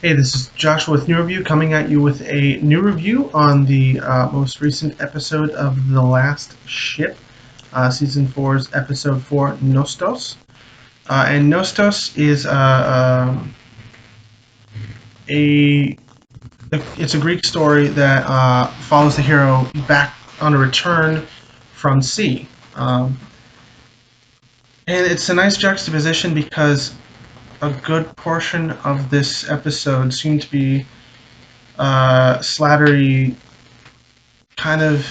Hey, this is Joshua with New Review coming at you with a new review on the most recent episode of The Last Ship, Season four's Episode 4, Nostos. And Nostos is a it's a Greek story that follows the hero back on a return from sea. Um, and it's a nice juxtaposition because a good portion of this episode seemed to be Slattery kind of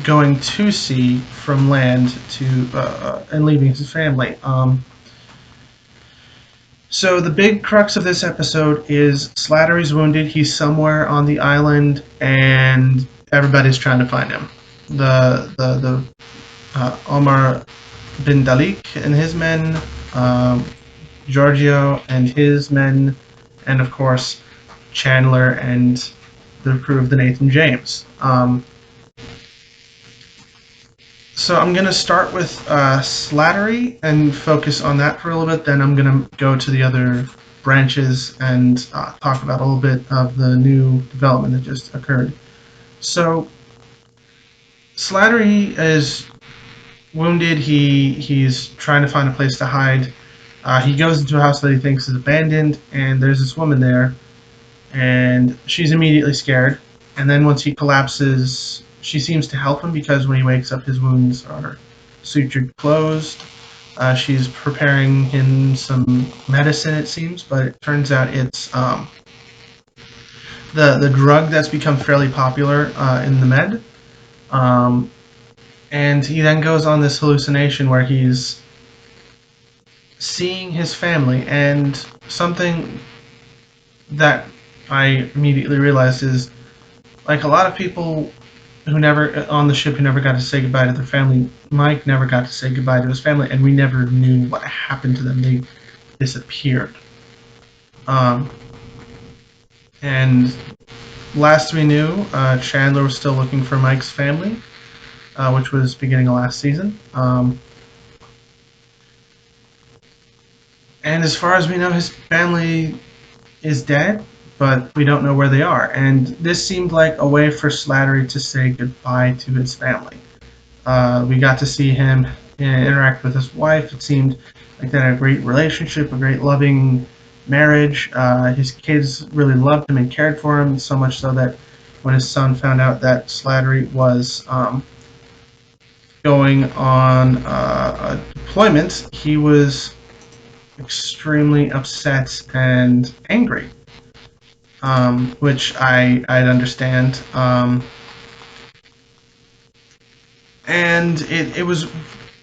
going to sea from land to and leaving his family. So the big crux of this episode is Slattery's wounded. He's somewhere on the island, and everybody's trying to find him. The Omar bin Dalik and his men, Giorgio and his men, and of course Chandler and the crew of the Nathan James. So I'm going to start with Slattery and focus on that for a little bit. Then I'm going to go to the other branches and talk about a little bit of the new development that just occurred. So Slattery is wounded. He's trying to find a place to hide. He goes into a house that he thinks is abandoned, and there's this woman there, and she's immediately scared. And then once he collapses, she seems to help him because when he wakes up, his wounds are sutured closed. She's preparing him some medicine, it seems, but it turns out it's the drug that's become fairly popular in the med. Um, and he then goes on this hallucination where he's seeing his family, and something that I immediately realized is like a lot of people who never on the ship who never got to say goodbye to their family. Mike never got to say goodbye to his family, and we never knew what happened to them. They disappeared. Um, and last we knew, Chandler was still looking for Mike's family, which was beginning of last season. And as far as we know, his family is dead, but we don't know where they are. And this seemed like a way for Slattery to say goodbye to his family. We got to see him interact with his wife. It seemed like they had a great relationship, a great loving marriage. His kids really loved him and cared for him, so much so that when his son found out that Slattery was going on a deployment, he was extremely upset and angry, which I'd understand. And it was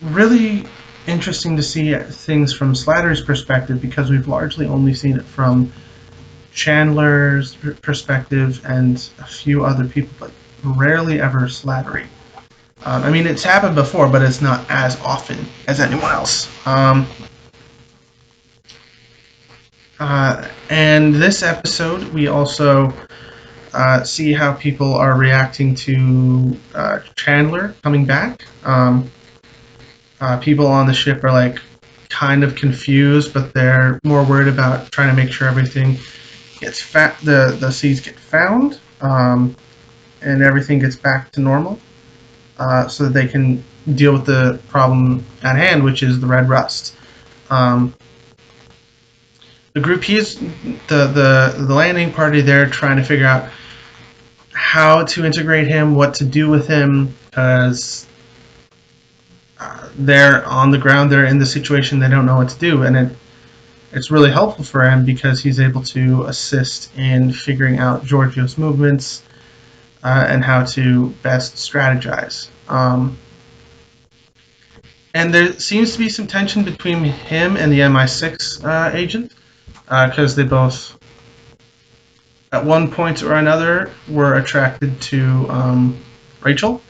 really interesting to see things from Slatter's perspective because we've largely only seen it from Chandler's perspective and a few other people, but rarely ever Slattery. I mean, it's happened before, but it's not as often as anyone else. And this episode, we also see how people are reacting to Chandler coming back. People on the ship are like kind of confused, but they're more worried about trying to make sure everything gets the seeds get found, and everything gets back to normal, so that they can deal with the problem at hand, which is the red rust. Um, the group he's the landing party. They're trying to figure out how to integrate him, what to do with him, because they're on the ground, they're in the situation, they don't know what to do, and it's really helpful for him because he's able to assist in figuring out Giorgio's movements and how to best strategize. And there seems to be some tension between him and the MI6 agent because they both, at one point or another, were attracted to Rachel.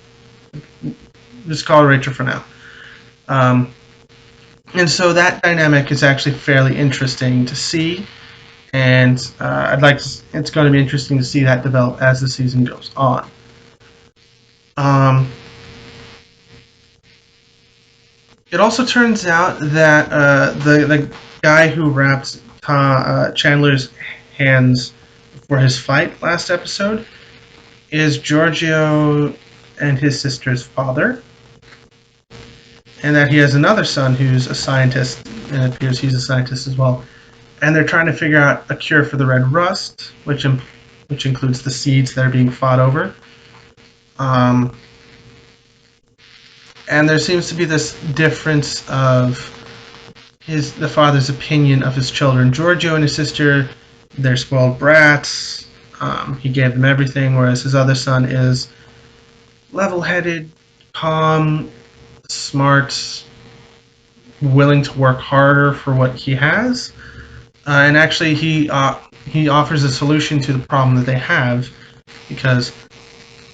Just call her Rachel for now. Um, and so that dynamic is actually fairly interesting to see, and it's going to be interesting to see that develop as the season goes on. Um, it also turns out that the guy who wrapped Chandler's hands for his fight last episode is Giorgio and his sister's father, and that he has another son who's a scientist, and it appears he's a scientist as well. And they're trying to figure out a cure for the red rust, which includes the seeds that are being fought over. Um, and there seems to be this difference of the father's opinion of his children. Giorgio and his sister, they're spoiled brats. He gave them everything, whereas his other son is level-headed, calm, smart, willing to work harder for what he has. And actually, he offers a solution to the problem that they have, because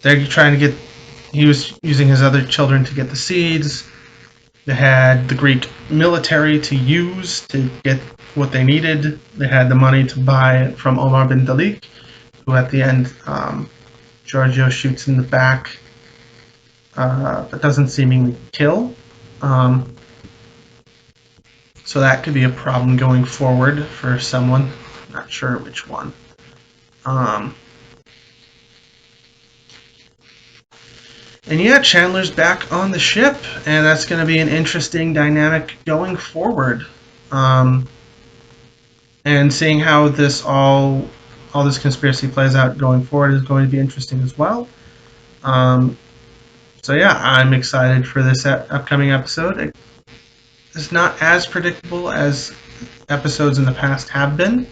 they're trying to get. He was using his other children to get the seeds. They had the Greek military to use to get what they needed. They had the money to buy it from Omar bin Dalik, who at the end Giorgio shoots in the back, but doesn't seemingly kill. Um, so that could be a problem going forward for someone. Not sure which one. Um, and yeah, Chandler's back on the ship, and that's going to be an interesting dynamic going forward. Um, and seeing how all this conspiracy plays out going forward is going to be interesting as well. Um, so yeah, I'm excited for this upcoming episode. It's not as predictable as episodes in the past have been,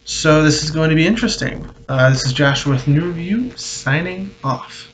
so this is going to be interesting. This is Joshua with New Review signing off.